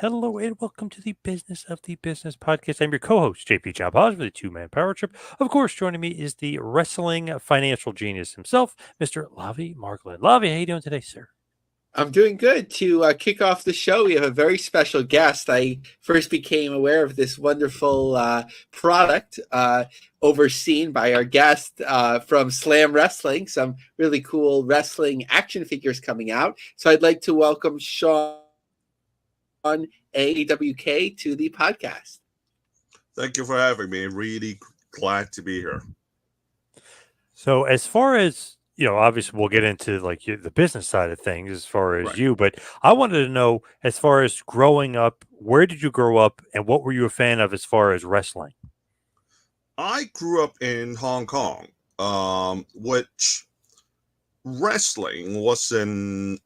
Hello and welcome to the Business of the Business podcast. I'm your co-host, JP John Paz, with the two-man power trip. Of course, joining me is the wrestling financial genius himself, Mr. Lavi Margolin. Lavi, how you doing today, sir? I'm doing good. To kick off the show, we have a very special guest. I first became aware of this wonderful product overseen by our guest from Slam Wrestling, some really cool wrestling action figures coming out. So I'd like to welcome Shawn Ng, KWK, to the podcast. Thank you for having me. Really glad to be here. So, as far as obviously we'll get into the business side of things as far as Right. you, but I wanted to know, as far as growing up, where did you grow up, and what were you a fan of as far as wrestling? I grew up in Hong Kong, which wrestling wasn't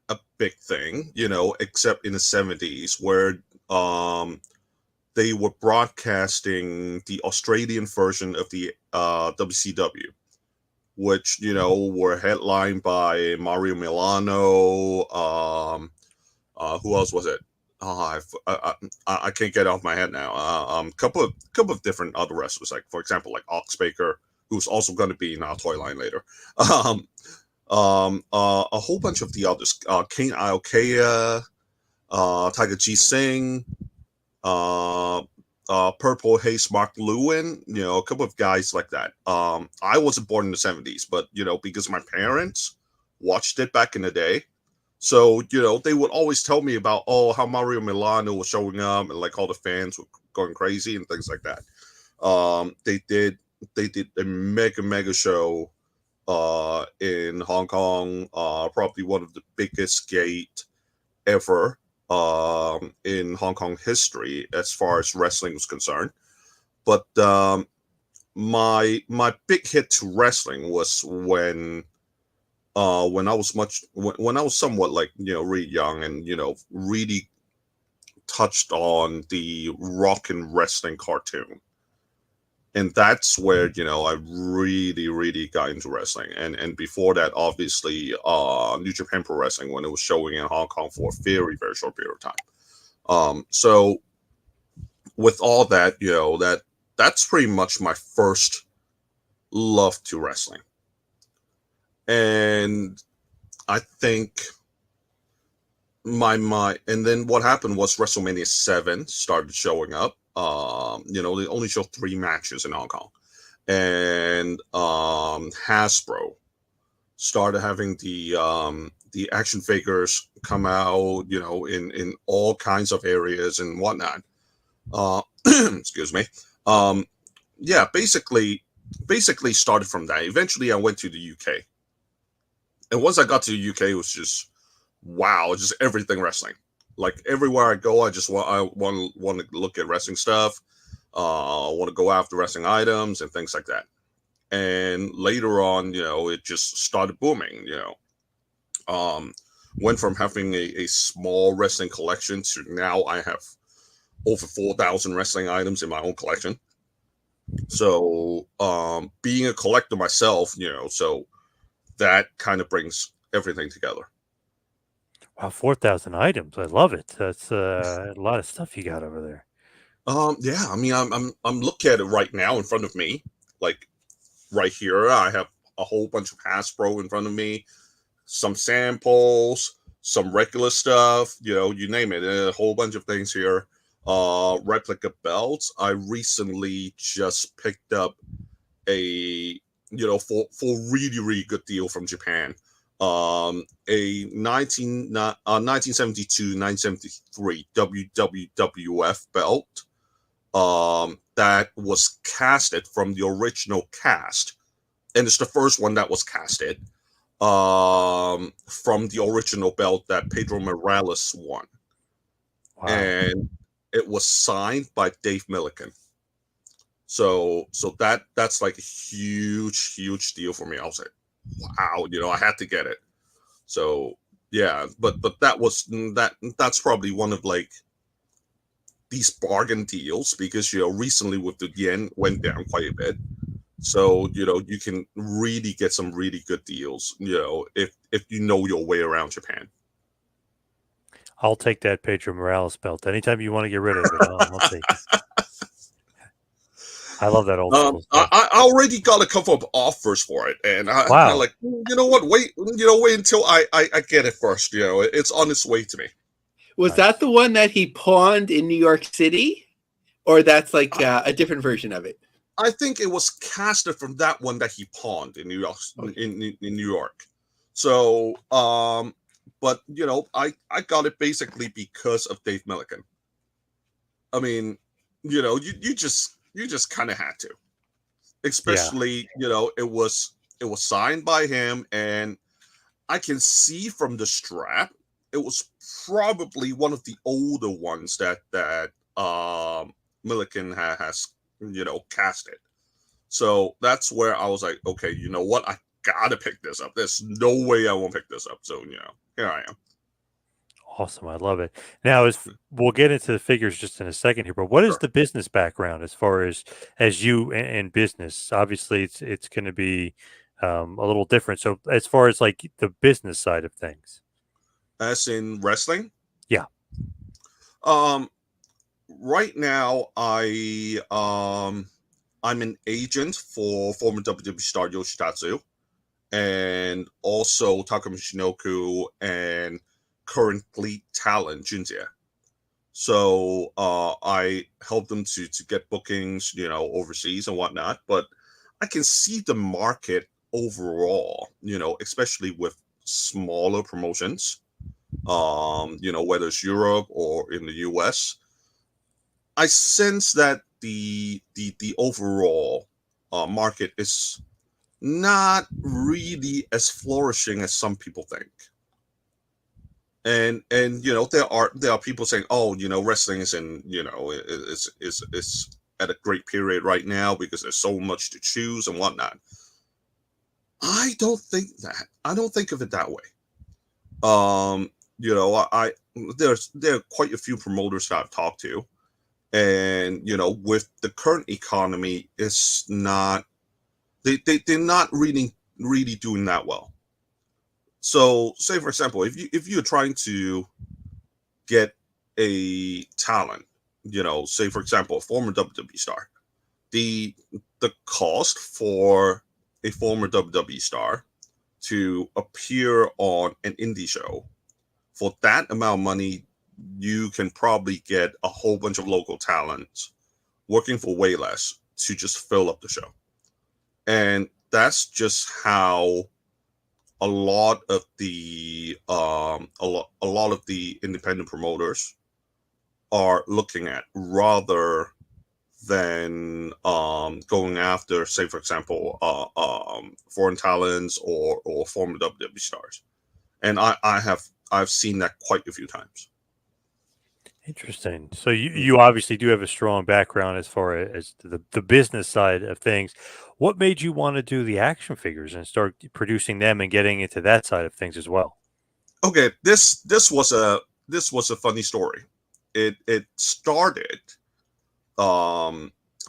a big thing, except in the 70s where they were broadcasting the Australian version of the WCW, which, were headlined by Mario Milano. Who else was it? I can't get it off my head now. Couple of different other wrestlers, like for example, like Ox Baker, who's also going to be in our toy line later. A whole bunch of the others, King Iokea, Tiger G Singh, Purple Haze Mark Lewin, a couple of guys like that. I wasn't born in the 70s, but because my parents watched it back in the day. So, they would always tell me about, how Mario Milano was showing up and like all the fans were going crazy and things like that. They did a mega show in Hong Kong, probably one of the biggest gate ever in Hong Kong history as far as wrestling was concerned. But my big hit to wrestling was when I was somewhat really young and really touched on the Rock and Wrestling cartoon, and that's where I really got into wrestling. And before that, obviously, New Japan Pro Wrestling, when it was showing in Hong Kong for a very short period of time. So with all that, that's pretty much my first love to wrestling. And I think and then what happened was WrestleMania 7 started showing up. They only showed 3 matches in Hong Kong, and Hasbro started having the action figures come out, in all kinds of areas and whatnot. Excuse me. Yeah, basically started from that. Eventually, I went to the UK. And once I got to the UK, it was just, wow, just everything wrestling. Like everywhere I go, I want to look at wrestling stuff. I want to go after wrestling items and things like that. And later on, it just started booming. Went from having a small wrestling collection to now I have over 4,000 wrestling items in my own collection. So being a collector myself, so that kind of brings everything together. Wow, 4,000 items! I love it. That's a lot of stuff you got over there. Yeah, I mean, I'm looking at it right now in front of me, like right here. I have a whole bunch of Hasbro in front of me, some samples, some regular stuff. You name it, a whole bunch of things here. Replica belts. I recently just picked up a for really good deal from Japan, a 1972 1973 WWF belt that was casted from the original cast, and it's the first one that was casted from the original belt that Pedro Morales won. Wow. And it was signed by Dave Milliken. So that's like a huge deal for me. I was like, wow, I had to get it. So yeah, but that's probably one of like these bargain deals, because recently with the yen went down quite a bit. So you can really get some really good deals, if you know your way around Japan. I'll take that Pedro Morales belt. Anytime you want to get rid of it, I'll take it. I love that old school stuff. I already got a couple of offers for it, and I'm kind Wow. of like, you know what? Wait until I get it first. It's on its way to me. Was Nice. that the one that he pawned in New York City, or that's like a different version of it? I think it was casted from that one that he pawned in New York. In New York. So, but I got it basically because of Dave Milliken. I mean, you just kind of had to, especially it was signed by him, and I can see from the strap it was probably one of the older ones that Milliken has casted. So that's where I was like, okay, you know what? I gotta pick this up. There's no way I won't pick this up. So, here I am. Awesome. I love it. Now, we'll get into the figures just in a second here, but what is the business background as far as you and business? Obviously, it's going to be a little different. So as far as like the business side of things. As in wrestling? Yeah. Right now, I'm an agent for former WWE star Yoshitatsu, and also Takumi Shinoku, and current Elite talent Junjie. So I help them to get bookings, overseas and whatnot. But I can see the market overall, especially with smaller promotions, whether it's Europe or in the US. I sense that the overall market is not really as flourishing as some people think. And there are people saying, oh, wrestling is in is at a great period right now because there's so much to choose and whatnot. I don't think that. I don't think of it that way. There are quite a few promoters that I've talked to, and with the current economy, it's not they're not really doing that well. So, say for example, if you're trying to get a talent, say for example, a former WWE star, the cost for a former WWE star to appear on an indie show, for that amount of money, you can probably get a whole bunch of local talents working for way less to just fill up the show. And that's just how a lot of the independent promoters are looking at, rather than going after, say for example, foreign talents or former WWE stars. And I've seen that quite a few times. Interesting. So you obviously do have a strong background as far as the business side of things. What made you want to do the action figures and start producing them and getting into that side of things as well? Okay, this was a funny story. It started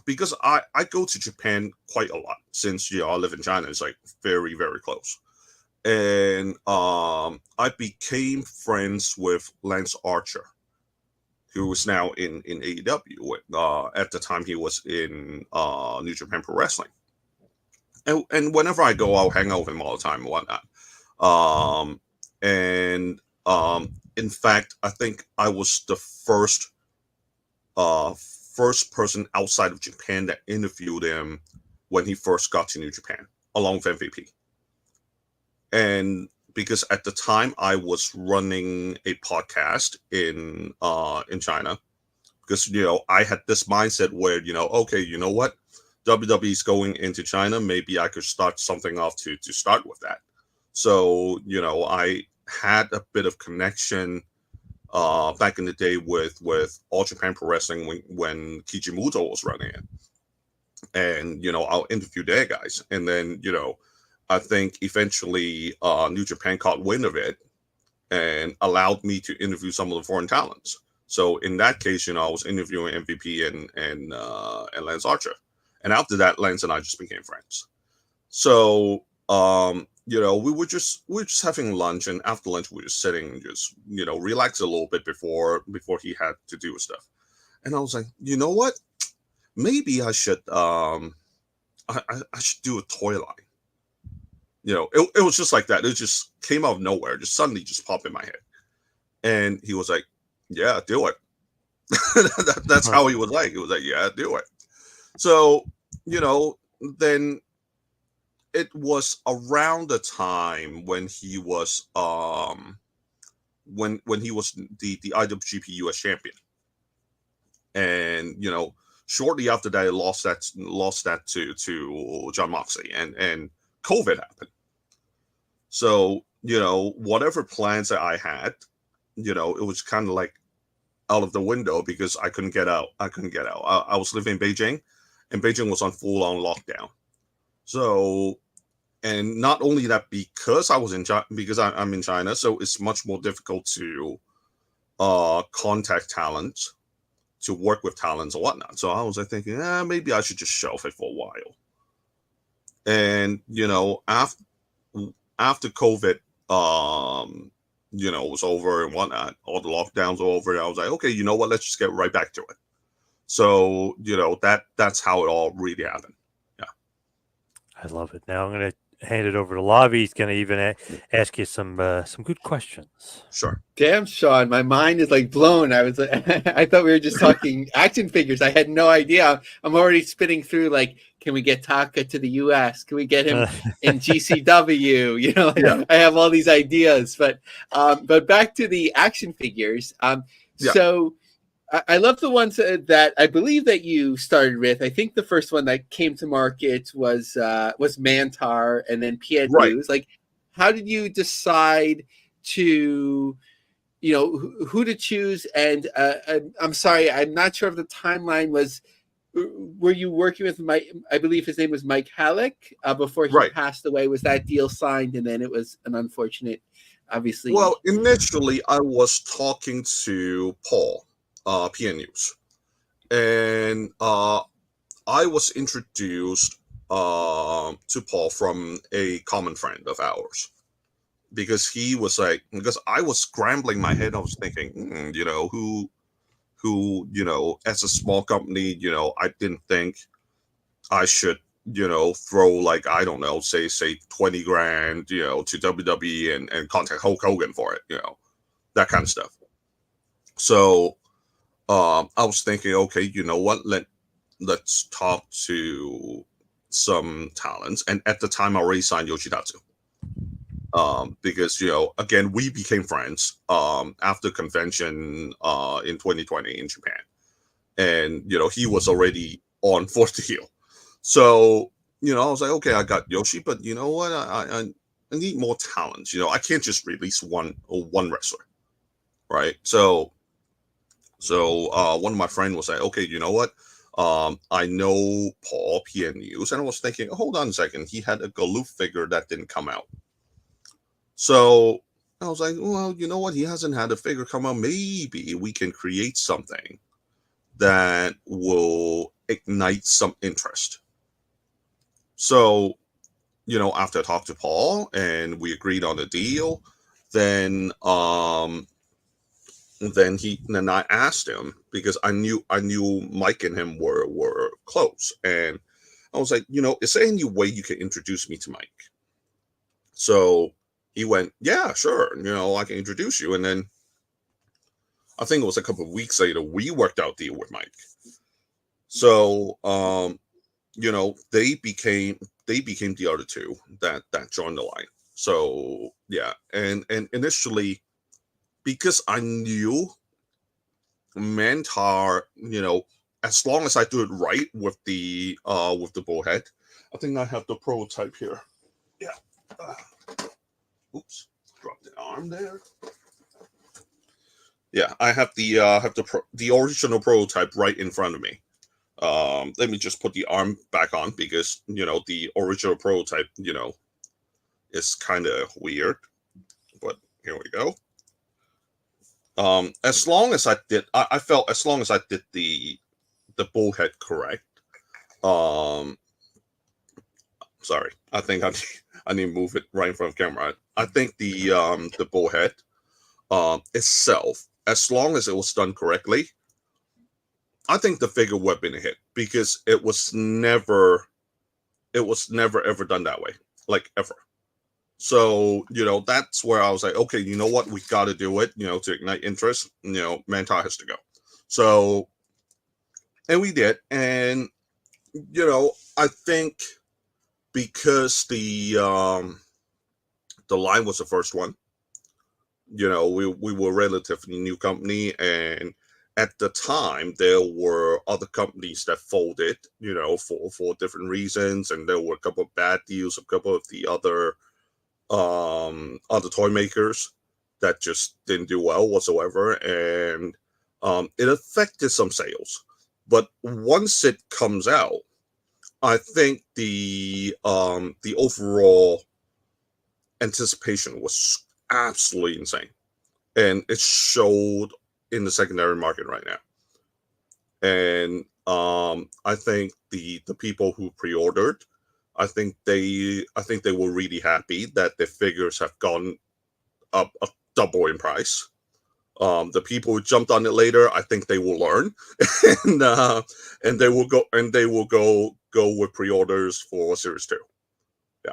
because I go to Japan quite a lot, since I live in China. It's like very, very close. And I became friends with Lance Archer, who is now in AEW. At the time, he was in New Japan Pro Wrestling. And whenever I go, I'll hang out with him all the time and whatnot. In fact, I think I was the first person outside of Japan that interviewed him when he first got to New Japan, along with MVP. And because at the time I was running a podcast in China, because I had this mindset where okay, you know what, WWE is going into China, maybe I could start something off to start with that. So I had a bit of connection back in the day with All Japan Pro Wrestling when Kijimuto was running it, and I'll interview their guys, and then I think eventually New Japan caught wind of it and allowed me to interview some of the foreign talents. So in that case, I was interviewing MVP and Lance Archer, and after that, Lance and I just became friends. So we were just having lunch, and after lunch we were just sitting, just relax a little bit before he had to do stuff. And I was like, you know what? Maybe I should I should do a toy line. It was just like that. It just came out of nowhere, just suddenly just popped in my head. And he was like, yeah, do it. That's how he was like. He was like, yeah, do it. So, then it was around the time when he was when he was the IWGP US champion. And shortly after that, he lost that to John Moxley, and COVID happened. So whatever plans that I had, it was kind of like out of the window because I couldn't get out. I was living in Beijing, and Beijing was on full on lockdown. So, and not only that, because I was in China, because I'm in China, so it's much more difficult to contact talent, to work with talents and whatnot. So I was like thinking, maybe I should just shelf it for a while. And after COVID, was over and whatnot, all the lockdowns were over. I was like, okay, you know what? Let's just get right back to it. So that's how it all really happened. Yeah, I love it. Now I'm going to hand it over to Lavi. He's going to even ask you some good questions. Sure. Damn, Shawn, my mind is like blown. I thought we were just talking action figures. I had no idea. I'm already spinning through like, can we get Taka to the US? Can we get him in GCW? Yeah. I have all these ideas, but back to the action figures. So I love the ones that I believe that you started with. I think the first one that came to market was Mantaur and then PN. Right. Like, how did you decide to, who to choose? And I'm sorry, I'm not sure if the timeline was. Were you working with Mike? I believe his name was Mike Halleck before he passed away. Was that deal signed? And then it was an unfortunate, obviously. Well, initially I was talking to Paul, PN News, and I was introduced to Paul from a common friend of ours, because he was like, because I was scrambling my head. I was thinking, who, as a small company, I didn't think I should, throw like, I don't know, say 20 grand, to WWE and contact Hulk Hogan for it, that kind of stuff. So I was thinking, okay, you know what? Let's talk to some talents. And at the time, I already signed Yoshitatsu. Because again, we became friends after convention in 2020 in Japan, and he was already on for the deal. So I was like, okay, I got Yoshi, but you know what? I need more talent. I can't just release one wrestler, right? So one of my friends was like, okay, you know what? I know Paul PN News, and I was thinking, hold on a second, he had a Galoof figure that didn't come out. So I was like, well, you know what? He hasn't had a figure come out. Maybe we can create something that will ignite some interest. So, after I talked to Paul and we agreed on the deal, then I asked him, because I knew Mike and him were close, and I was like, is there any way you can introduce me to Mike? So he went, yeah, sure, I can introduce you. And then I think it was a couple of weeks later, we worked out a deal with Mike. So they became the other two that joined the line. So yeah, and initially, because I knew Mantaur, as long as I do it right with the bullhead. I think I have the prototype here. Yeah. Oops, dropped the arm there. Yeah, I have the original prototype right in front of me. Let me just put the arm back on, because the original prototype is kind of weird, but here we go. As long as I did, I felt as long as I did the bullhead correct. Sorry, I think I need to move it right in front of the camera. I think the bullhead itself, as long as it was done correctly, I think the figure would have been a hit, because it was never ever done that way, like ever. So, that's where I was like, okay, you know what? We got to do it, to ignite interest. Mantaur has to go. So, and we did. And, I think because the line was the first one, we were a relatively new company. And at the time, there were other companies that folded, for different reasons. And there were a couple of bad deals, a couple of the other toy makers that just didn't do well whatsoever, and it affected some sales. But once it comes out, I think the overall anticipation was absolutely insane, and it showed in the secondary market right now. And I think the people who pre-ordered, I think they were really happy that the figures have gone up a double in price. The people who jumped on it later, I think they will learn, and they will go with pre-orders for Series 2. Yeah,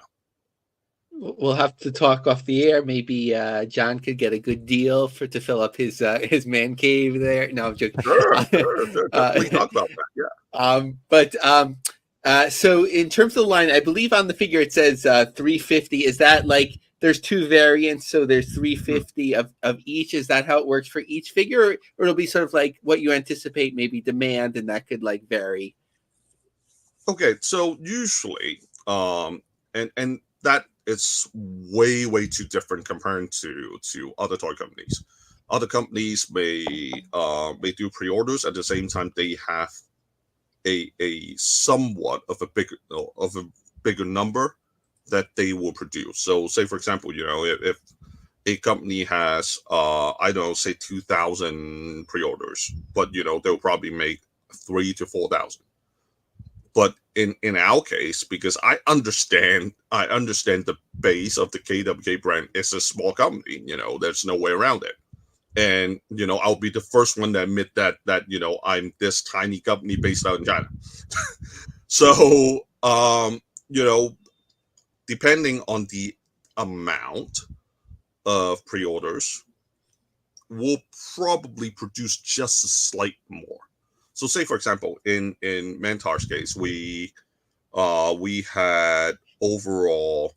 We'll have to talk off the air. Maybe John could get a good deal to fill up his man cave there. No, I'm joking. sure. We talk about that. Yeah. So in terms of the line, I believe on the figure it says 350. Is that like there's two variants? So there's 350 of each. Is that how it works for each figure, or it'll be sort of like what you anticipate maybe demand, and that could like vary? Okay, so usually, and that is way too different comparing to other toy companies. Other companies may do pre-orders at the same time they have a somewhat of a bigger number that they will produce. So, say for example, if a company has I don't know, say 2,000 pre-orders, but they'll probably make 3,000 to 4,000. But in our case, because I understand the base of the KWK brand is a small company, there's no way around it. And I'll be the first one to admit that I'm this tiny company based out in China. So depending on the amount of pre-orders, we'll probably produce just a slight more. So say for example, in Mantaur's case, we had overall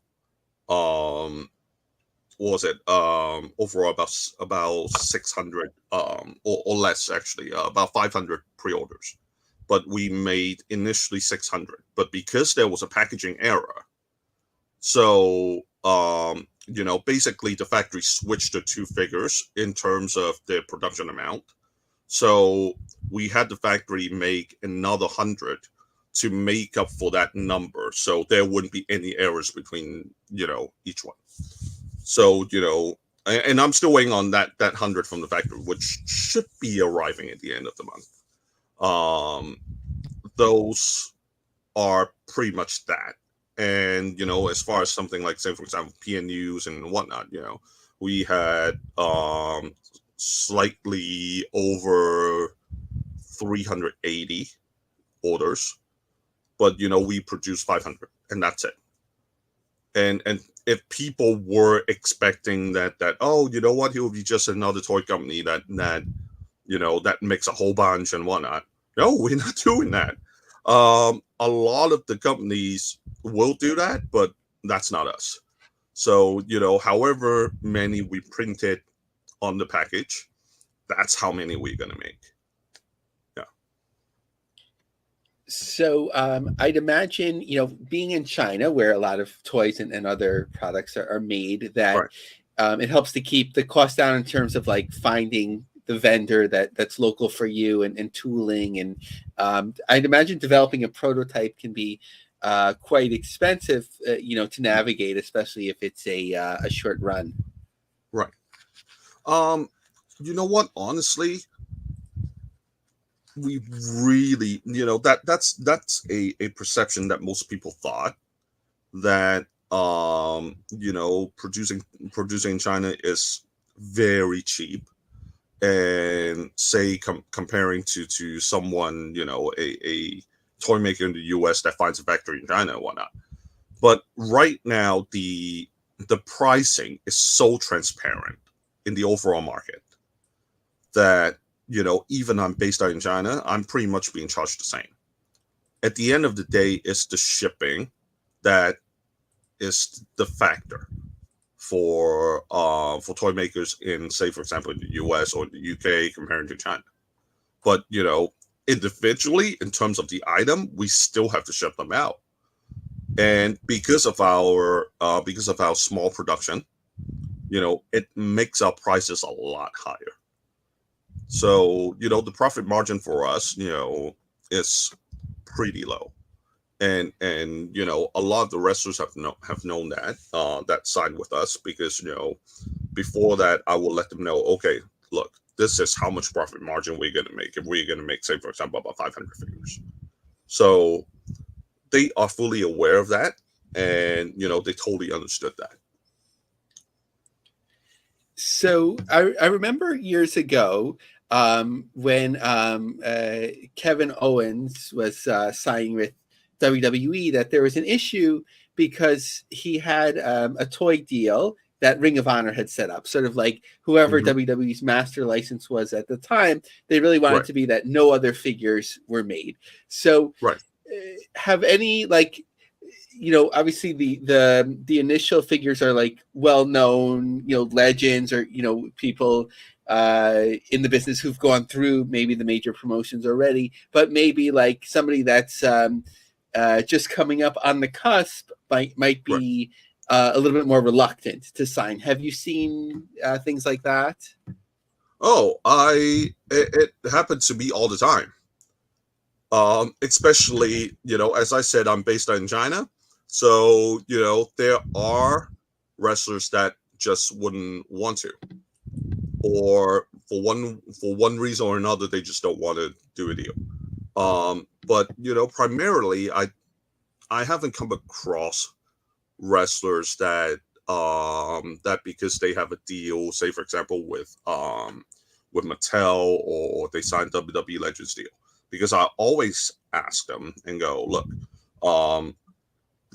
what was it? Overall about 600 or less actually, about 500 pre-orders. But we made initially 600. But because there was a packaging error, so basically the factory switched the two figures in terms of their production amount. So we had the factory make another 100 to make up for that number, so there wouldn't be any errors between each one. So and I'm still waiting on that 100 from the factory, which should be arriving at the end of the month. Those are pretty much that. And as far as something like, say for example, PNUs and whatnot, we had slightly over 380 orders, but we produced 500, and that's it. And if people were expecting that oh, you know what, he will be just another toy company that makes a whole bunch and whatnot, no, we're not doing that. A lot of the companies will do that, but that's not us. So however many we printed on the package, that's how many we're gonna make. Yeah. So I'd imagine, being in China where a lot of toys and other products are made, that Right. It helps to keep the cost down in terms of like finding the vendor that's local for you, and tooling. And I'd imagine developing a prototype can be quite expensive, to navigate, especially if it's a short run. Right. You know what? Honestly, we really, that's a perception that most people thought that producing in China is very cheap, and say comparing to someone, a toy maker in the US that finds a factory in China and whatnot. But right now the pricing is so transparent in the overall market that, even I'm based out in China, I'm pretty much being charged the same. At the end of the day, it's the shipping that is the factor for toy makers in, say, for example, in the US or the UK compared to China. But individually, in terms of the item, we still have to ship them out. And because of our small production, it makes our prices a lot higher. So, the profit margin for us, is pretty low. And a lot of the wrestlers have known that side with us, because before that I will let them know, okay, look, this is how much profit margin we're going to make if we're going to make, say, for example, about 500 figures. So they are fully aware of that, and they totally understood that. So I remember years ago when Kevin Owens was signing with WWE, that there was an issue because he had a toy deal that Ring of Honor had set up, sort of like whoever WWE's master license was at the time. They really wanted to be that no other figures were made. So have any, like, obviously the initial figures are like well-known, legends, or, people in the business who've gone through maybe the major promotions already, but maybe like somebody that's just coming up on the cusp might be a little bit more reluctant to sign. Have you seen things like that? Oh, it happens to me all the time. Especially, as I said, I'm based out in China. So, there are wrestlers that just wouldn't want to, or for one reason or another, they just don't want to do a deal. But, primarily I haven't come across wrestlers that because they have a deal, say, for example, with Mattel, or they signed WWE Legends deal. Because I always ask them and go, look,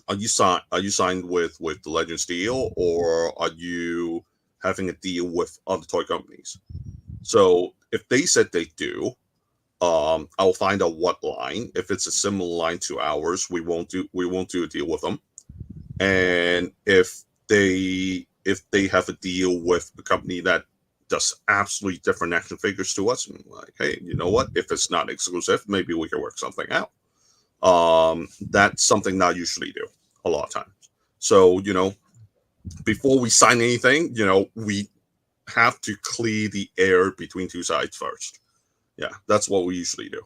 are you signed with the Legends deal, or are you having a deal with other toy companies? So if they said they do, I'll find out what line. If it's a similar line to ours, we won't do a deal with them. And if they have a deal with a company that does absolutely different action figures to us, and like, hey, you know what? If it's not exclusive, maybe we can work something out. That's something that I usually do a lot of times. So, before we sign anything, we have to clear the air between two sides first. Yeah, that's what we usually do.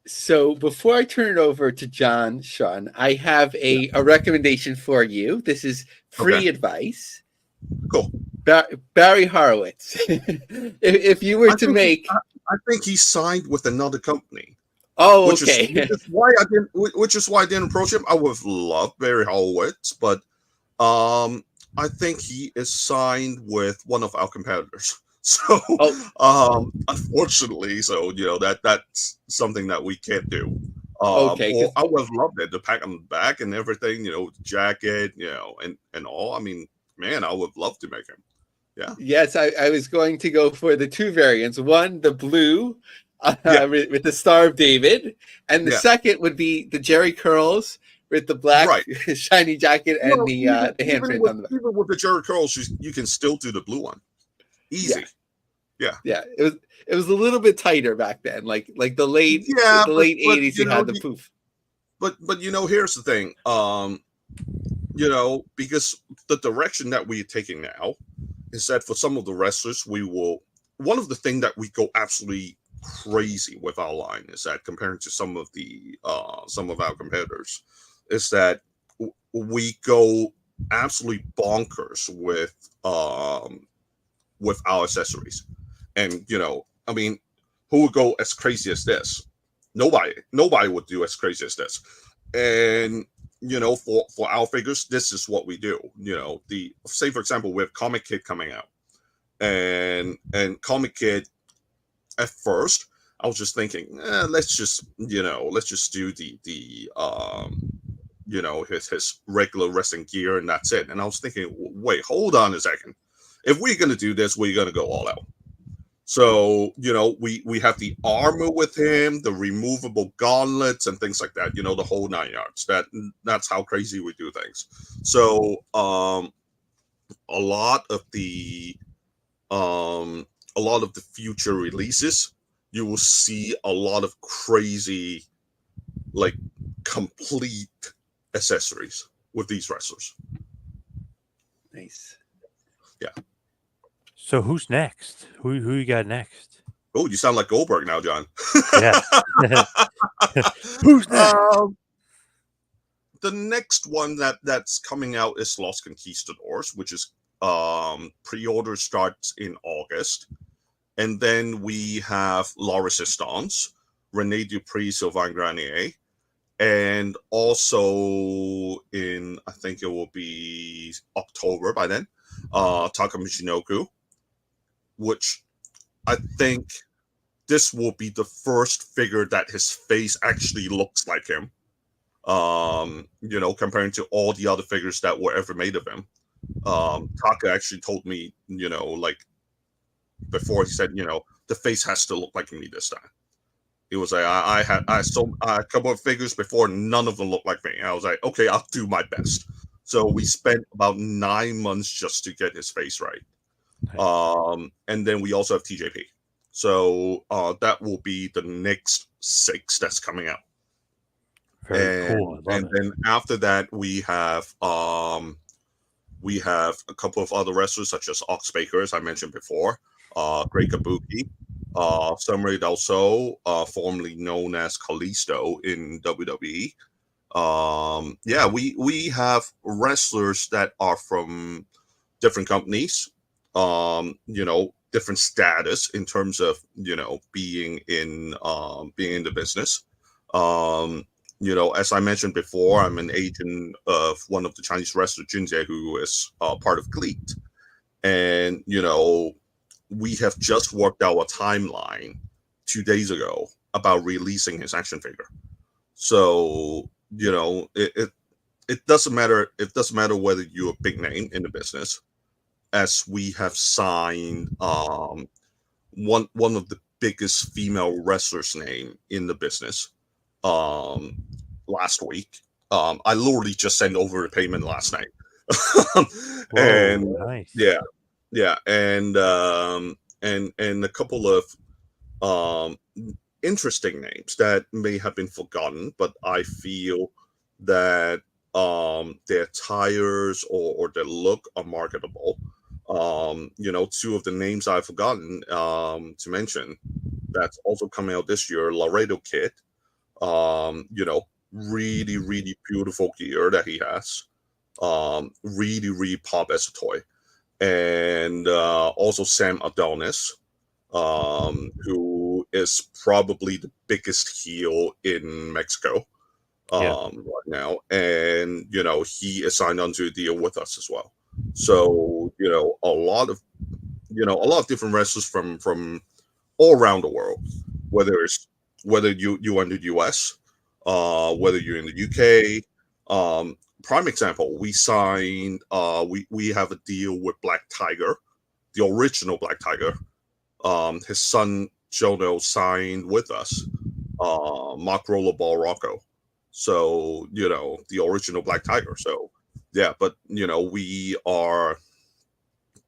So before I turn it over to John, Shawn, I have a recommendation for you. This is free advice. Cool. Barry Horowitz. if you were to make, I think he signed with another company. Oh, okay. Which is why I didn't approach him. I would have loved Barry Horowitz, but I think he is signed with one of our competitors. So, unfortunately, so that's something that we can't do. Okay. Or I would have loved it to pack him back and everything, jacket, and all. I mean, man, I would have loved to make him. Yeah. Yes, I was going to go for the two variants. One, the blue with the Star of David, and the second would be the Jerry curls with the black shiny jacket and the handprint on the back. Even with the Jerry curls, you can still do the blue one. Easy. Yeah. It was a little bit tighter back then, like the late 80s. You had the poof. But here's the thing. Because the direction that we're taking now is that for some of the wrestlers, one of the things that we go absolutely crazy with our line is that, comparing to some of our competitors, is that we go absolutely bonkers with our accessories. And I mean, who would go as crazy as this? Nobody would do as crazy as this. And for our figures, this is what we do. Say for example, we have Comic Kid coming out, and Comic Kid. At first, I was just thinking, let's just do his regular wrestling gear and that's it. And I was thinking, wait, hold on a second. If we're gonna do this, we're gonna go all out. So, we have the armor with him, the removable gauntlets and things like that, the whole 9 yards. That's how crazy we do things. So, a lot of the future releases, you will see a lot of crazy, like, complete accessories with these wrestlers. Nice. Yeah. So who's next? Who you got next? Oh, you sound like Goldberg now, John. Yeah. Who's next? The next one that's coming out is Los Conquistadors, which is pre-order starts in August. And then we have La Resistance, Rene Dupree, Sylvain Grenier. And also I think it will be October by then, Taka Michinoku, which I think this will be the first figure that his face actually looks like him. Comparing to all the other figures that were ever made of him. Taka actually told me, before, he said, the face has to look like me this time. He was like, I saw a couple of figures before, none of them looked like me. I was like, okay, I'll do my best. So we spent about 9 months just to get his face right. Nice. And then we also have TJP. So that will be the next 6 that's coming out. Very cool. And then after that, we have a couple of other wrestlers such as Ox Baker, as I mentioned before, Great Kabuki, Samurai Del Sol, formerly known as Kalisto in WWE. We have wrestlers that are from different companies, different status in terms of being in the business. As I mentioned before, I'm an agent of one of the Chinese wrestlers, Junjie, who is part of GLEAT. And, we have just worked out a timeline 2 days ago about releasing his action figure. So, it doesn't matter. It doesn't matter whether you're a big name in the business, as we have signed one of the biggest female wrestlers' name in the business last week. I literally just sent over the payment last night. And nice. Yeah, and a couple of interesting names that may have been forgotten, but I feel that their attires or their look are marketable. 2 of the names I've forgotten to mention that's also coming out this year, Laredo Kid. Really, really beautiful gear that he has. Really, really pop as a toy. And also Sam Adonis, who is probably the biggest heel in Mexico right now. And, he is signed onto a deal with us as well. So, a lot of different wrestlers from all around the world, whether you're in the US, whether you're in the UK. Prime example, we signed, we have a deal with Black Tiger, the original Black Tiger. His son Jono signed with us, Mark Rollerball Rocco. So, the original Black Tiger. So, yeah, but, we are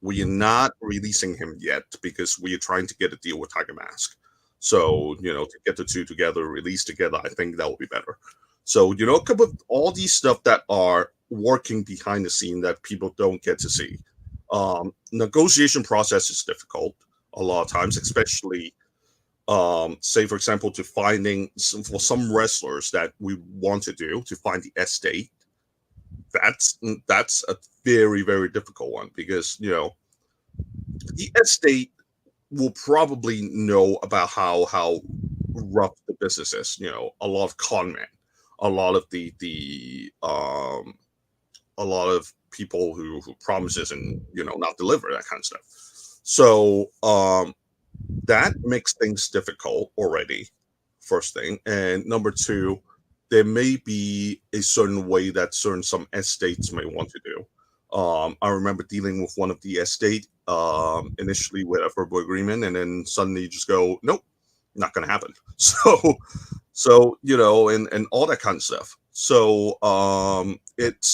not releasing him yet because we are trying to get a deal with Tiger Mask. So, to get the 2 together, release together, I think that would be better. So, a couple of all these stuff that are working behind the scene that people don't get to see. Negotiation process is difficult a lot of times, especially, say, for example, to finding for some wrestlers that we want to find the estate. That's a very, very difficult one because, the estate will probably know about how rough the business is, a lot of con men. a lot of a lot of people who promises and not deliver, that kind of stuff. So that makes things difficult already, first thing. And number two, there may be a certain way that some estates may want to do. I remember dealing with one of the estate initially with a verbal agreement, and then suddenly you just go, nope, not going to happen. So and all that kind of stuff. So it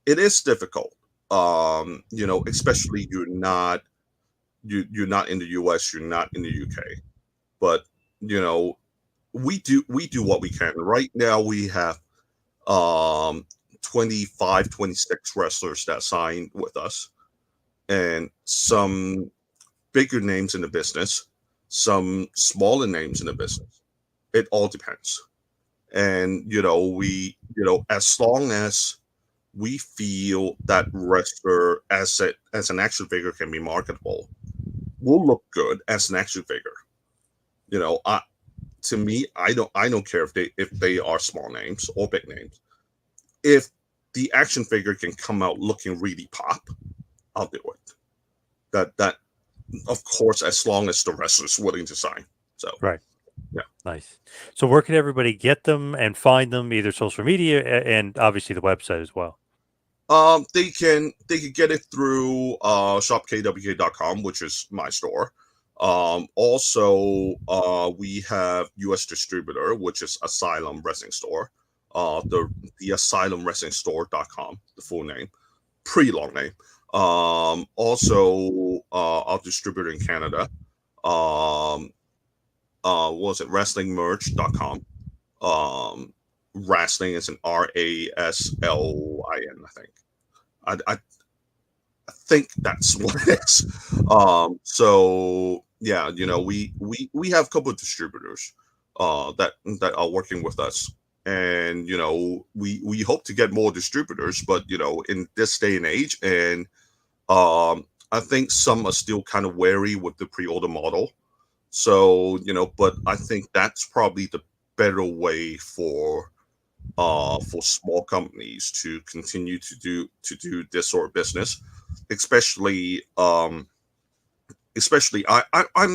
is difficult. Especially you're not in the US, you're not in the UK, but we do what we can. Right now we have 25, 26 wrestlers that signed with us, and some bigger names in the business, some smaller names in the business. It all depends. And we as long as we feel that wrestler as an action figure can be marketable, will look good as an action figure. To me, I don't care if they are small names or big names. If the action figure can come out looking really pop, I'll do it. That of course, as long as the wrestler's willing to sign. So right. Yeah. Nice. So where can everybody get them and find them? Either social media and obviously the website as well. They can get it through shopkwk.com, which is my store. Also, we have US distributor, which is Asylum Wrestling Store. The asylumwrestlingstore.com, the full name, pretty long name. Also, our distributor in Canada, what was it, wrestlingmerch.com. Wrestling is an RASLIN, I think. I think that's what it is. So yeah, we have a couple of distributors that are working with us, and we hope to get more distributors, but in this day and age, and I think some are still kind of wary with the pre-order model. So but I think that's probably the better way for small companies to continue to do this sort of business, especially I'm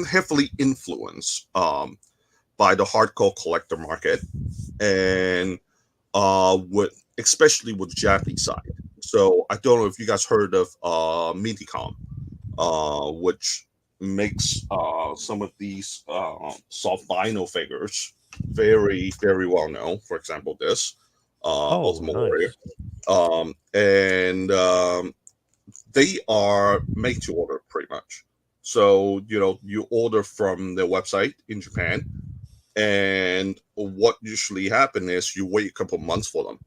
heavily influenced by the hardcore collector market, and especially with the Japanese side. So I don't know if you guys heard of Minicom, which makes some of these soft vinyl figures very, very well known. For example, this Ultimate Warrior, and they are made to order pretty much. So you order from their website in Japan, and what usually happens is you wait a couple months for them,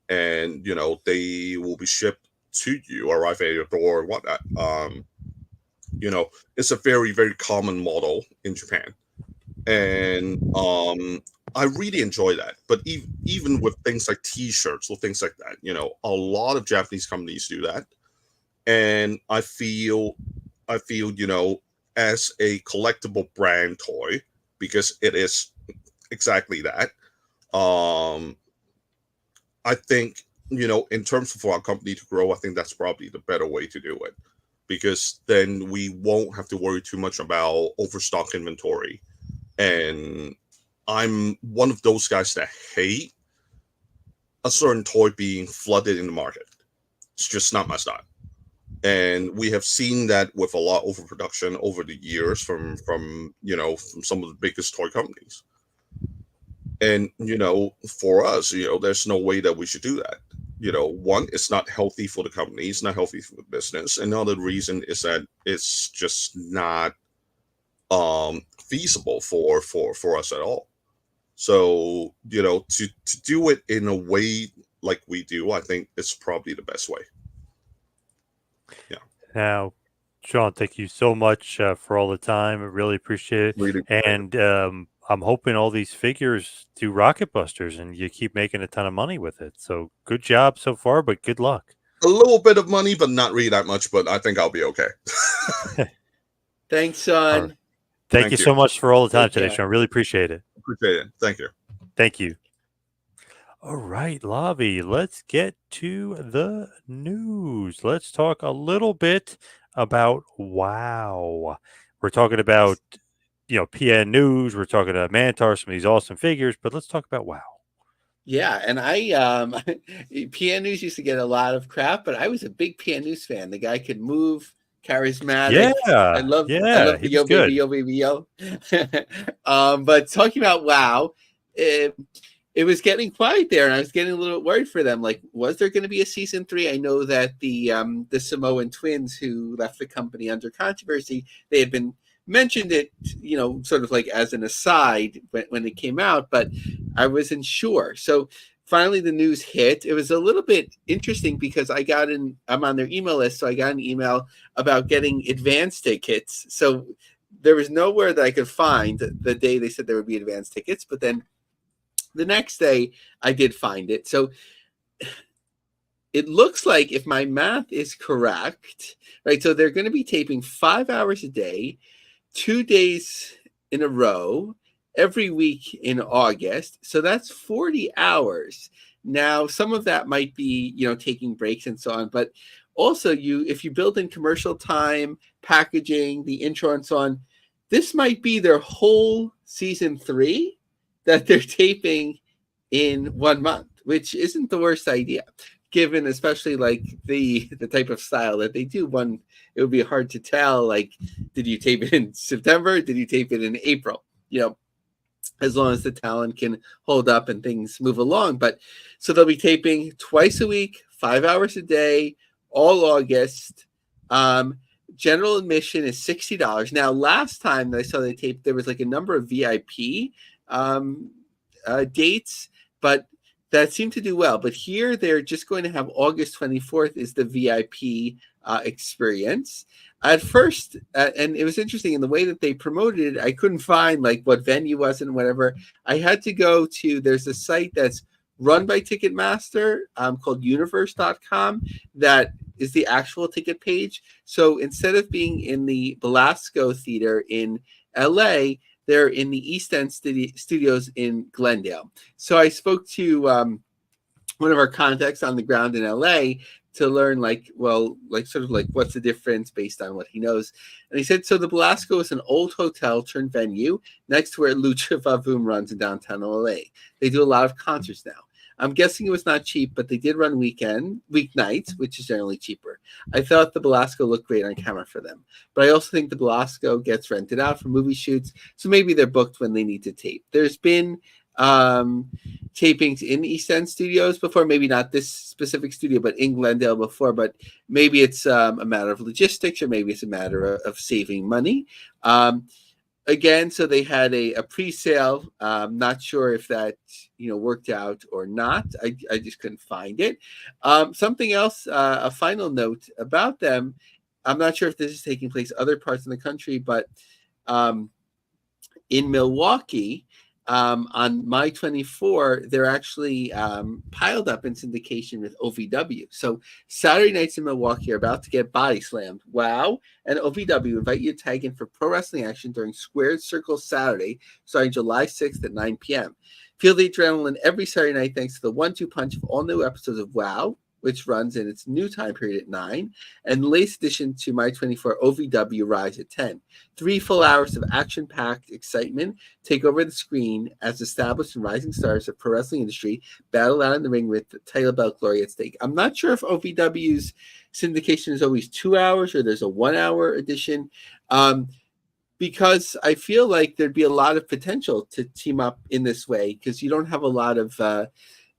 and they will be shipped to you, arrive at your door, or whatnot. It's a very, very common model in Japan, and I really enjoy that. But even with things like T-shirts or things like that, a lot of Japanese companies do that, and I feel as a collectible brand toy, because it is exactly that. I think in terms of for our company to grow, I think that's probably the better way to do it, because then we won't have to worry too much about overstock inventory. And I'm one of those guys that hate a certain toy being flooded in the market. It's just not my style. And we have seen that with a lot of overproduction over the years from some of the biggest toy companies. And for us, there's no way that we should do that. One, it's not healthy for the company, it's not healthy for the business. Another reason is that it's just not feasible for us at all. So to do it in a way like we do, I think it's probably the best way. Yeah. Now, Shawn, thank you so much for all the time. I really appreciate it. Really, and I'm hoping all these figures do rocket busters and you keep making a ton of money with it. So good job so far, but good luck. a little bit of money, but not really that much. But I think I'll be okay. Thanks, Shawn. Thank you so much for all the time Take today, care. Shawn. Really appreciate it. Appreciate it. Thank you. Thank you. All right, Lavi, let's get to the news. Let's talk a little bit about WoW. We're talking about, PN news. We're talking about Mantaur, some of these awesome figures, but let's talk about WoW. Yeah, and PN News used to get a lot of crap, but I was a big PN News fan. The guy could move, charismatic. I Yeah, love he the was good. yo baby yo. But talking about WoW, it was getting quiet there, and I was getting a little worried for them. Like, was there going to be a season 3? I know that the Samoan twins who left the company under controversy, they had been mentioned it, sort of like as an aside when it came out, but I wasn't sure. So finally the news hit. It was a little bit interesting because I'm on their email list, so I got an email about getting advance tickets. So there was nowhere that I could find the day they said there would be advance tickets, but then the next day I did find it. So it looks like, if my math is correct, right, so they're going to be taping 5 hours a day, 2 days in a row, every week in August. So that's 40 hours. Now, some of that might be, taking breaks and so on, but also if you build in commercial time, packaging, the intro and so on, this might be their whole season 3 that they're taping in 1 month, which isn't the worst idea, given especially like the type of style that they do. It would be hard to tell, like, did you tape it in September? Did you tape it in April? As long as the talent can hold up and things move along. But so they'll be taping twice a week, 5 hours a day, all August. General admission is $60. Now, last time that I saw they taped, there was like a number of VIP dates, but that seemed to do well. But here they're just going to have August 24th is the VIP experience. At first, and it was interesting in the way that they promoted it, I couldn't find like what venue was and whatever. I had to go to, there's a site that's run by Ticketmaster called universe.com that is the actual ticket page. So instead of being in the Belasco Theater in LA, they're in the East End studios in Glendale. So I spoke to one of our contacts on the ground in LA to learn sort of like what's the difference based on what he knows. And he said, so the Belasco is an old hotel turned venue next to where Lucha Vavoom runs in downtown LA. They do a lot of concerts now. I'm guessing it was not cheap, but they did run weeknights, which is generally cheaper. I thought the Belasco looked great on camera for them, but I also think the Belasco gets rented out for movie shoots, so maybe they're booked when they need to tape. There's been tapings in East End studios before, maybe not this specific studio, but in Glendale before, but maybe it's a matter of logistics, or maybe it's a matter of saving money. Again, so they had a pre-sale. Not sure if that worked out or not. I just couldn't find it. Something else, a final note about them. I'm not sure if this is taking place other parts of the country, but in Milwaukee, on My 24, they're actually piled up in syndication with OVW. So Saturday nights in Milwaukee are about to get body slammed. WoW and OVW invite you to tag in for pro wrestling action during Squared Circle Saturday, starting July 6th at 9 p.m. Feel the adrenaline every Saturday night thanks to the 1-2 punch of all new episodes of WoW, which runs in its new time period at 9, and the latest addition to My 24 OVW Rise at 10. 3 full hours of action-packed excitement take over the screen as established and rising stars of pro wrestling industry battle out in the ring with the title belt glory at stake. I'm not sure if OVW's syndication is always 2 hours or there's a 1 hour edition, because I feel like there'd be a lot of potential to team up in this way, because you don't have a lot of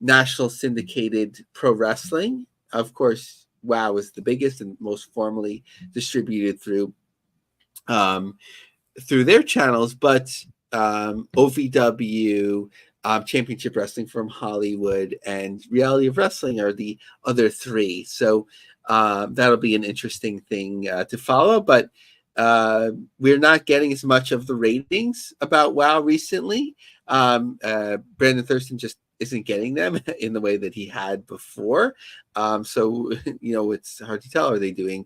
national syndicated pro wrestling. Of course, WoW is the biggest and most formally distributed through their channels, but OVW, Championship Wrestling from Hollywood, and Reality of Wrestling are the other 3. So that'll be an interesting thing to follow. But we're not getting as much of the ratings about WoW recently. Brandon Thurston just isn't getting them in the way that he had before. So, it's hard to tell. Are they doing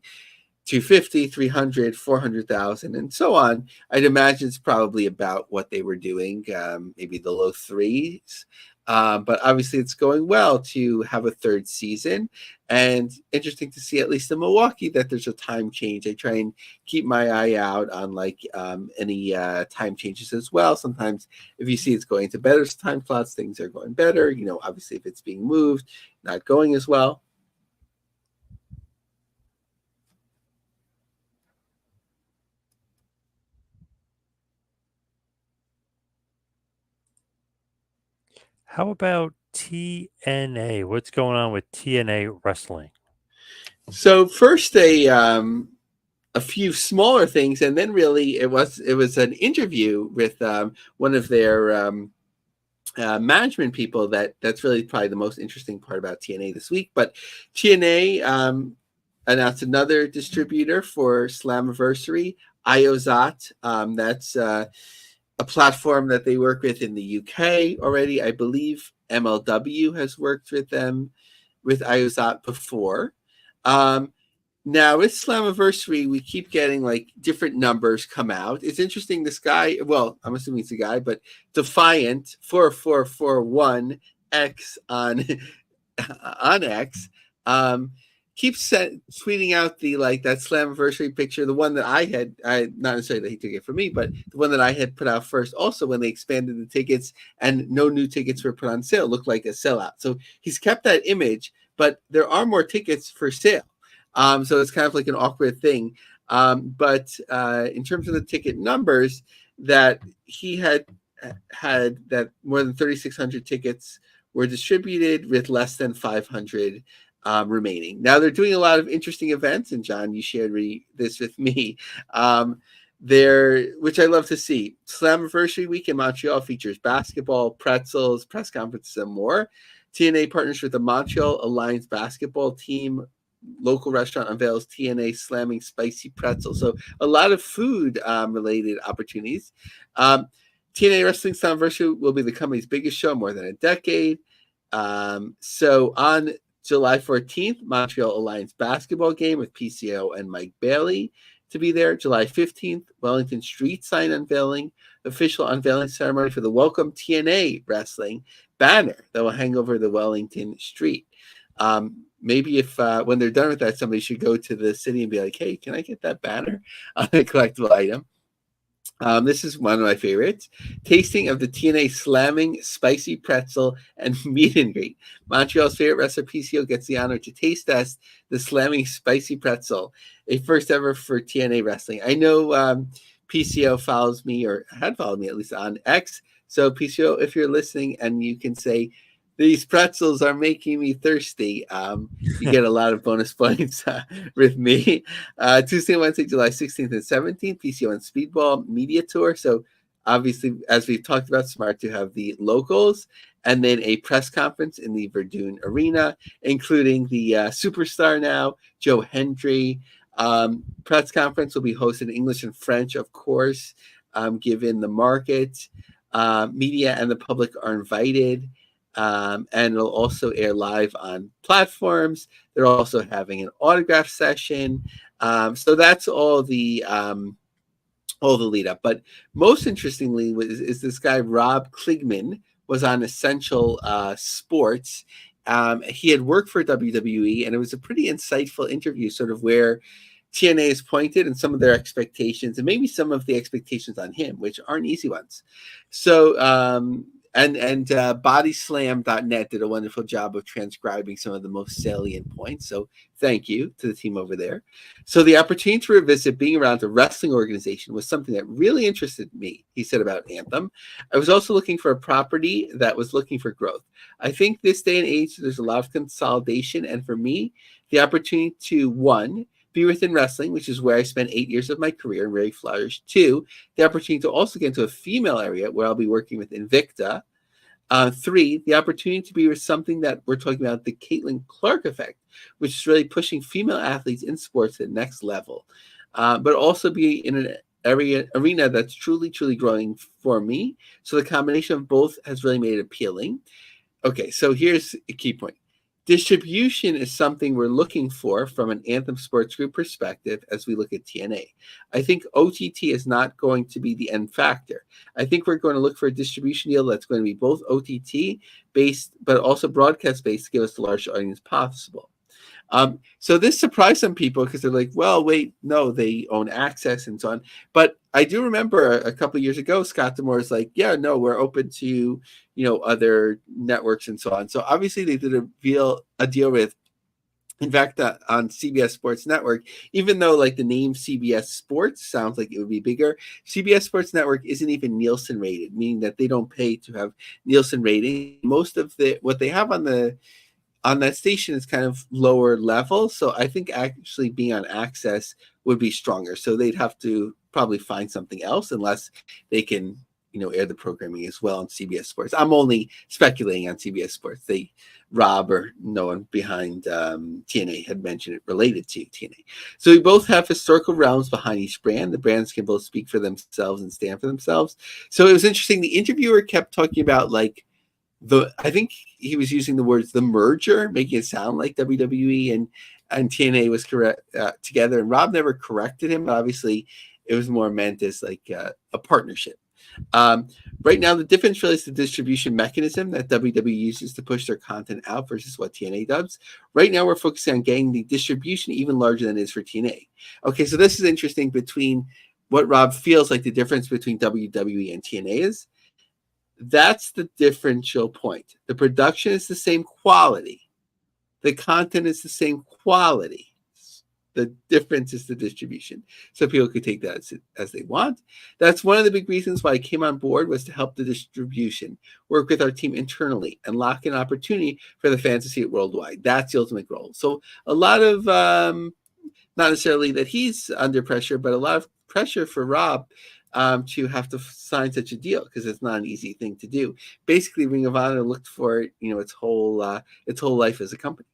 250, 300, 400,000, and so on? I'd imagine it's probably about what they were doing, maybe the low 3s. But obviously, it's going well to have a third season, and interesting to see, at least in Milwaukee, that there's a time change. I try and keep my eye out on any time changes as well. Sometimes, if you see it's going to better time slots, things are going better. Obviously, if it's being moved, not going as well. How about TNA? What's going on with TNA wrestling? So first, a few smaller things, and then really it was an interview with one of their management people. That's really probably the most interesting part about TNA this week. But TNA announced another distributor for Slammiversary, Iozot. That's a platform that they work with in the UK already. I believe MLW has worked with them with Iozot before. Now with Slammiversary, we keep getting different numbers come out. It's interesting. This guy, well, I'm assuming it's a guy, but Defiant 4441X on on X keeps tweeting out that Slammiversary picture, the one that I not necessarily that he took it for me, but the one that I had put out first. Also, when they expanded the tickets and no new tickets were put on sale, looked like a sellout. So he's kept that image, but there are more tickets for sale. So it's kind of like an awkward thing. But in terms of the ticket numbers, that he had that more than 3,600 tickets were distributed with less than 500 remaining. Now they're doing a lot of interesting events, and John, you shared this with me. Which I love to see. Slammiversary Week in Montreal features basketball, pretzels, press conferences, and more. TNA partners with the Montreal Alliance basketball team. Local restaurant unveils TNA slamming spicy pretzel. So a lot of food related opportunities. TNA Wrestling Slammiversary will be the company's biggest show in more than a decade. So on July 14th, Montreal Alliance basketball game with PCO and Mike Bailey to be there. July 15th, Wellington Street sign unveiling, official unveiling ceremony for the Welcome TNA Wrestling banner that will hang over the Wellington Street. Maybe if when they're done with that, somebody should go to the city and be like, hey, can I get that banner on a collectible item? This is one of my favorites. Tasting of the TNA slamming spicy pretzel and meet and greet. Montreal's favorite wrestler PCO gets the honor to taste test the slamming spicy pretzel, a first ever for TNA wrestling. I know PCO follows me, or had followed me at least, on X. So PCO, if you're listening and you can say, these pretzels are making me thirsty, you get a lot of bonus points with me. Tuesday and Wednesday, July 16th and 17th, PCO and Speedball Media Tour. So obviously, as we've talked about, smart to have the locals, and then a press conference in the Verdun Arena, including the superstar now, Joe Hendry. Press conference will be hosted in English and French, of course, given the market. Media and the public are invited. And it'll also air live on platforms. They're also having an autograph session. So that's all the lead up. But most interestingly is this guy, Rob Kligman, was on Essential Sports. He had worked for WWE, and it was a pretty insightful interview, sort of where TNA is pointed and some of their expectations, and maybe some of the expectations on him, which aren't easy ones. So, and bodyslam.net did a wonderful job of transcribing some of the most salient points. So thank you to the team over there. So the opportunity to revisit being around the wrestling organization was something that really interested me, he said about Anthem. I was also looking for a property that was looking for growth. I think this day and age, there's a lot of consolidation. And for me, the opportunity to, one, be within wrestling, which is where I spent 8 years of my career and really flourished. Two, the opportunity to also get into a female area where I'll be working with Invicta. Three, the opportunity to be with something that we're talking about, the Caitlin Clark effect, which is really pushing female athletes in sports to the next level. But also be in an arena that's truly, truly growing for me. So the combination of both has really made it appealing. Okay, so here's a key point. Distribution is something we're looking for from an Anthem Sports Group perspective as we look at TNA. I think OTT is not going to be the end factor. I think we're going to look for a distribution deal that's going to be both OTT based, but also broadcast based to give us the largest audience possible. So this surprised some people because they're like, well, wait, no, they own access and so on. But I do remember a couple of years ago, Scott D'Amore was like, yeah, no, we're open to, other networks and so on. So obviously they did a deal with, in fact, on CBS Sports Network, even though like the name CBS Sports sounds like it would be bigger, CBS Sports Network isn't even Nielsen rated, meaning that they don't pay to have Nielsen rating. Most of what they have on that station is kind of lower level. So I think actually being on access would be stronger. So they'd have to probably find something else unless they can, air the programming as well on CBS Sports. I'm only speculating on CBS Sports. Rob or no one behind TNA had mentioned it related to TNA. So we both have historical realms behind each brand. The brands can both speak for themselves and stand for themselves. So it was interesting. The interviewer kept talking about like, I think he was using the words the merger, making it sound like WWE and TNA was correct together. And Rob never corrected him, but obviously it was more meant as like a partnership. Right now, the difference really is the distribution mechanism that WWE uses to push their content out versus what TNA does. Right now, we're focusing on getting the distribution even larger than it is for TNA. Okay, so this is interesting between what Rob feels like the difference between WWE and TNA is. That's the differential point. The production is the same quality. The content is the same quality. The difference is the distribution. So people could take that as they want. That's one of the big reasons why I came on board, was to help the distribution, work with our team internally, and lock in opportunity for the fans to see it worldwide. That's the ultimate goal. So a lot of, not necessarily that he's under pressure, but a lot of pressure for Rob to have to sign such a deal, because it's not an easy thing to do. Basically, Ring of Honor looked for its whole life as a company.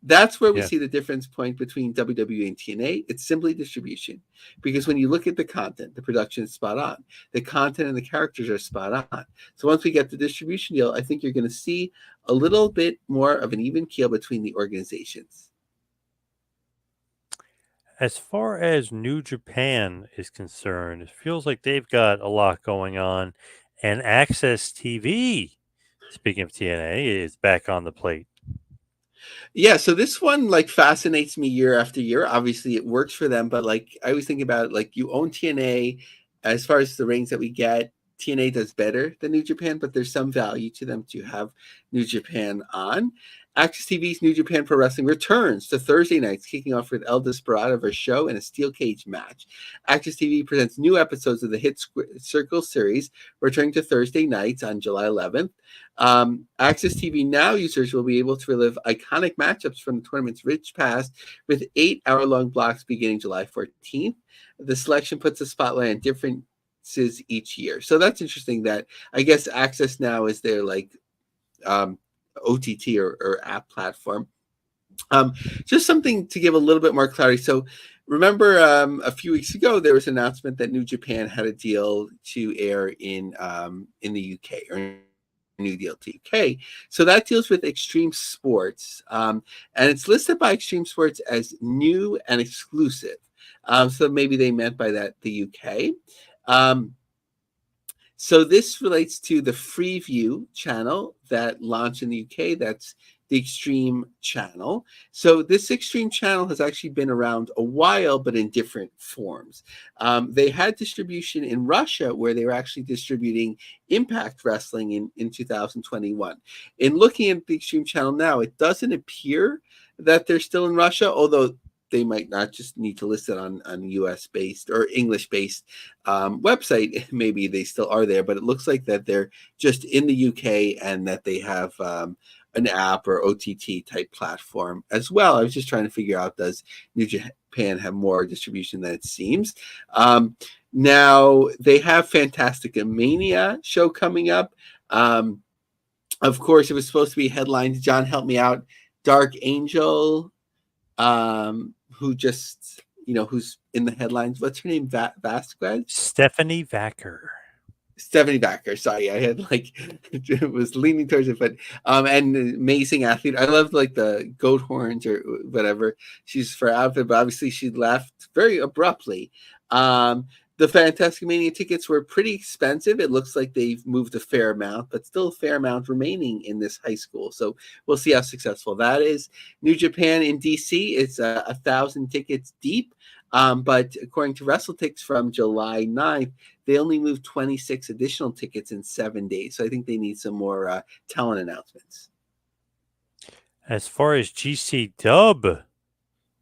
That's where we see the difference point between WWE and TNA. It's simply distribution, because when you look at the content, the production is spot on. The content and the characters are spot on. So once we get the distribution deal, I think you're going to see a little bit more of an even keel between the organizations. As far as New Japan is concerned, it feels like they've got a lot going on, and Access TV, speaking of TNA, is back on the plate. Yeah, so this one like fascinates me year after year. Obviously, it works for them, but like I always think about it, like you own TNA. As far as the ratings that we get, TNA does better than New Japan, but there's some value to them to have New Japan on. Access TV's New Japan Pro Wrestling returns to Thursday nights, kicking off with El Desperado vs. Show in a steel cage match. Access TV presents new episodes of the Hit Circle series, returning to Thursday nights on July 11th. Access TV Now users will be able to relive iconic matchups from the tournament's rich past with 8-hour-long blocks beginning July 14th. The selection puts a spotlight on differences each year. So that's interesting that I guess Access Now is their like OTT or app platform. Just something to give a little bit more clarity. So remember a few weeks ago, there was an announcement that New Japan had a deal to air in the UK, or new deal to UK. So that deals with Extreme Sports, and it's listed by Extreme Sports as new and exclusive. So maybe they meant by that the UK. So this relates to the Freeview channel that launched in the UK. That's the Extreme channel. So this Extreme channel has actually been around a while, but in different forms. They had distribution in Russia, where they were actually distributing Impact Wrestling in 2021. In looking at the Extreme channel now, it doesn't appear that they're still in Russia, although they might not just need to list it on US-based or English-based website. Maybe they still are there, but it looks like that they're just in the UK and that they have an app or OTT type platform as well. I was just trying to figure out, does New Japan have more distribution than it seems? Now, they have Fantastic Mania show coming up. Of course, it was supposed to be headlined. John, help me out. Dark Angel, who just, who's in the headlines. What's her name? Vasquez? Stephanie Vacker. Stephanie Backer. Sorry, I had like was leaning towards it, but and amazing athlete. I love like the goat horns or whatever she's for outfit, but obviously she left very abruptly. The Fantastic Mania tickets were pretty expensive. It looks like they've moved a fair amount, but still a fair amount remaining in this high school. So we'll see how successful that is. New Japan in DC, it's 1,000 tickets deep. But according to WrestleTix from July 9th, they only moved 26 additional tickets in 7 days. So I think they need some more talent announcements. As far as GCW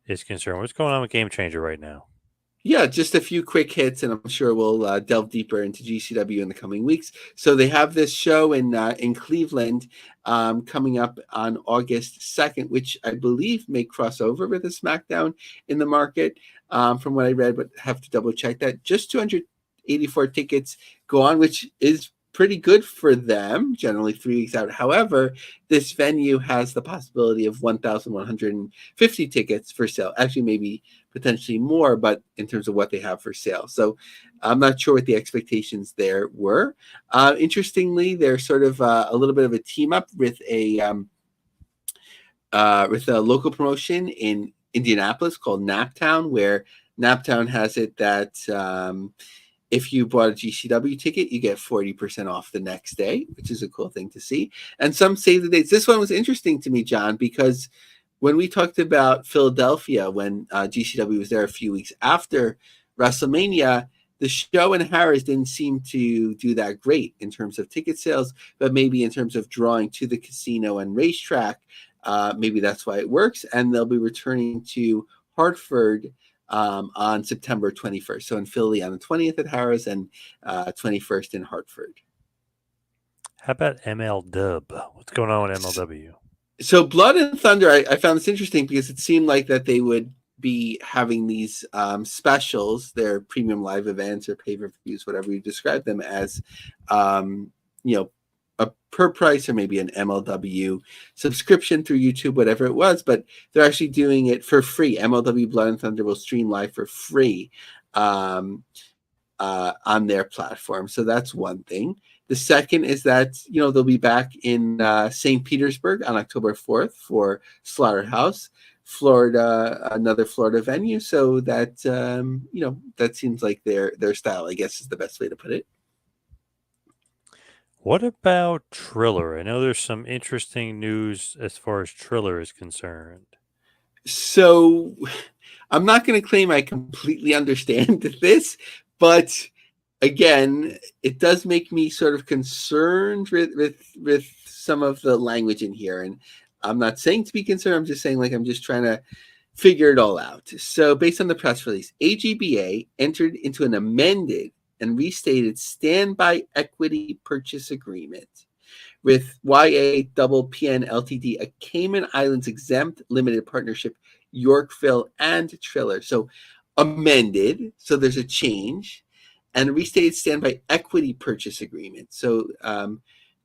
is concerned, what's going on with Game Changer right now? Yeah, just a few quick hits, and I'm sure we'll delve deeper into GCW in the coming weeks. So they have this show in Cleveland coming up on August 2nd, which I believe may cross over with a SmackDown in the market, from what I read, but have to double check that. Just 284 tickets go on, which is pretty good for them, generally 3 weeks out. However, this venue has the possibility of 1,150 tickets for sale. Actually, maybe potentially more, but in terms of what they have for sale. So I'm not sure what the expectations there were. Interestingly, they're sort of a little bit of a team up with a local promotion in Indianapolis called Naptown, where Naptown has it that if you bought a GCW ticket, you get 40% off the next day, which is a cool thing to see. And some save the dates. This one was interesting to me, John, because when we talked about Philadelphia, when GCW was there a few weeks after WrestleMania, the show in Harris didn't seem to do that great in terms of ticket sales, but maybe in terms of drawing to the casino and racetrack, maybe that's why it works. And they'll be returning to Hartford on September 21st. So in Philly on the 20th at Harris and 21st in Hartford. How about MLW? What's going on with MLW? So Blood and Thunder, I found this interesting because it seemed like that they would be having these specials, their premium live events or pay-per-views, whatever you describe them as, a per price or maybe an MLW subscription through YouTube, whatever it was, but they're actually doing it for free. MLW Blood and Thunder will stream live for free on their platform. So that's one thing. The second is that, they'll be back in St. Petersburg on October 4th for Slaughterhouse, Florida, another Florida venue. So that, that seems like their style, I guess is the best way to put it. What about Triller? I know there's some interesting news as far as Triller is concerned. So I'm not going to claim I completely understand this, but again, it does make me sort of concerned with some of the language in here. And I'm not saying to be concerned. I'm just saying I'm just trying to figure it all out. So based on the press release, AGBA entered into an amended and restated standby equity purchase agreement with YAPPN Ltd, a Cayman Islands exempt limited partnership, Yorkville and Triller. So amended, so there's a change, and a restated standby equity purchase agreement. So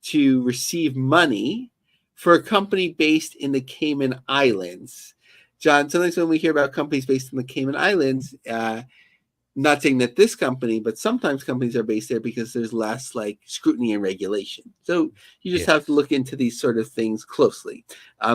to receive money for a company based in the Cayman Islands. John, sometimes when we hear about companies based in the Cayman Islands, not saying that this company, but sometimes companies are based there because there's less scrutiny and regulation. So you just have to look into these sort of things closely.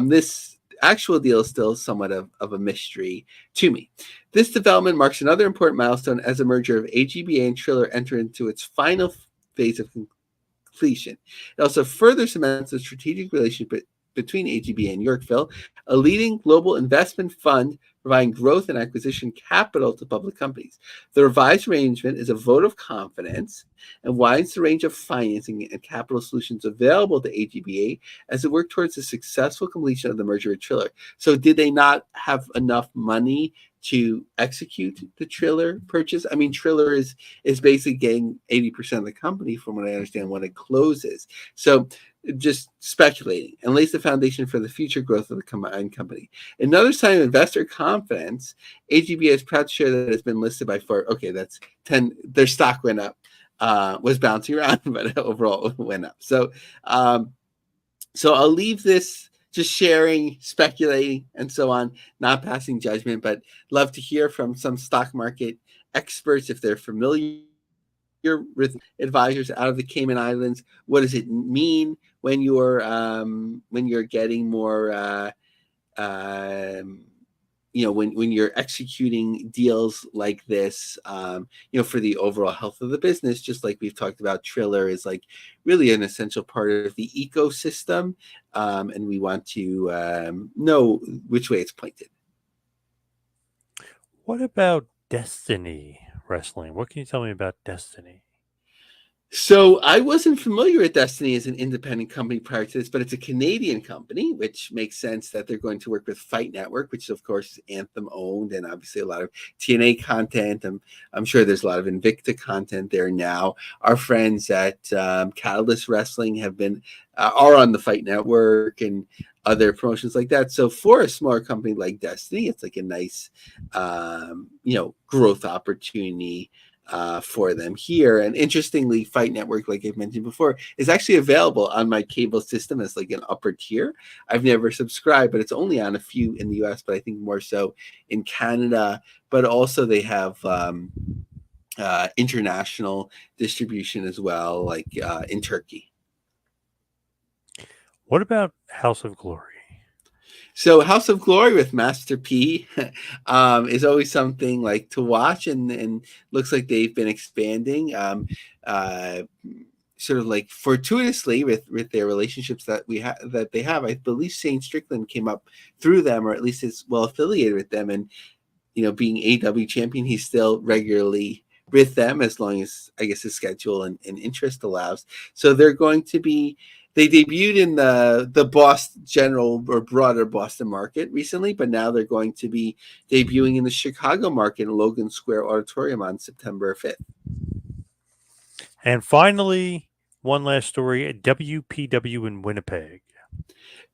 This actual deal is still somewhat of a mystery to me. This development marks another important milestone as the merger of AGBA and Triller enter into its final phase of completion. It also further cements the strategic relationship between AGBA and Yorkville, a leading global investment fund providing growth and acquisition capital to public companies. The revised arrangement is a vote of confidence and widens the range of financing and capital solutions available to AGBA as it worked towards the successful completion of the merger with Triller. So did they not have enough money to execute the Triller purchase? I mean, Triller is basically getting 80% of the company from what I understand when it closes. So just speculating, and lays the foundation for the future growth of the combined company. Another sign of investor confidence, AGBA is proud to share that it's been listed by Forbes. Okay, that's 10. Their stock went up, was bouncing around, but overall it went up. So, so I'll leave this just sharing, speculating, and so on, not passing judgment, but love to hear from some stock market experts if they're familiar with advisors out of the Cayman Islands. What does it mean when you're getting more when you're executing deals like this, for the overall health of the business, just like we've talked about, Triller is like really an essential part of the ecosystem, and we want to know which way it's pointed. What about Destiny Wrestling? What can you tell me about Destiny? So I wasn't familiar with Destiny as an independent company prior to this, but it's a Canadian company, which makes sense that they're going to work with Fight Network, which is, of course, Anthem owned, and obviously a lot of TNA content. I'm sure there's a lot of Invicta content there now. Our friends at Catalyst Wrestling have been are on the Fight Network and other promotions like that. So for a smaller company like Destiny, it's like a nice, growth opportunity for them here. And interestingly, Fight Network, like I mentioned before, is actually available on my cable system as like an upper tier. I've never subscribed, but it's only on a few in the US, but I think more so in Canada. But also they have international distribution as well, like in Turkey. What about House of Glory? So House of Glory with Master P is always something like to watch, and looks like they've been expanding sort of like fortuitously with their relationships that they have. I believe Shane Strickland came up through them, or at least is well affiliated with them, and being AW champion, he's still regularly with them as long as I guess his schedule and interest allows. So they're going to be. They debuted in the Boston general or broader Boston market recently, but now they're going to be debuting in the Chicago market in Logan Square Auditorium on September 5th. And finally, one last story, WPW in Winnipeg.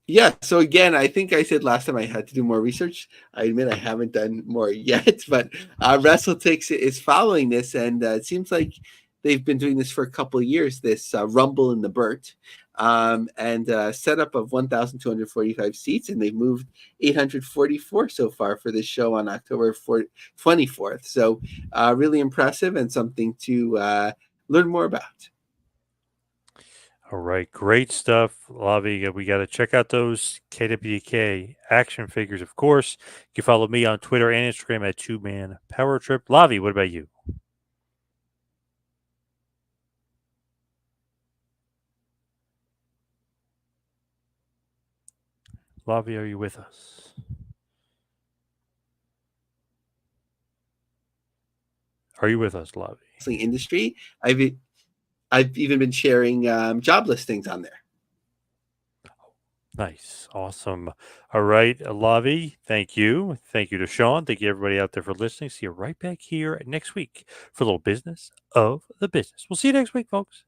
Yeah, so again, I think I said last time I had to do more research. I admit I haven't done more yet, but WrestleTix is following this, and it seems like they've been doing this for a couple of years, this Rumble in the Burt. And setup of 1,245 seats, and they've moved 844 so far for this show on October 24th. So really impressive and something to learn more about. All right, great stuff, Lavi. We got to check out those KWK action figures, of course. You can follow me on Twitter and Instagram at 2Man Power Trip. Lavi, what about you? Lavi, are you with us? Are you with us, Lavi? Industry. I've even been sharing job listings on there. Nice. Awesome. All right, Lavi, thank you. Thank you to Shawn. Thank you, everybody out there, for listening. See you right back here next week for a little business of the business. We'll see you next week, folks.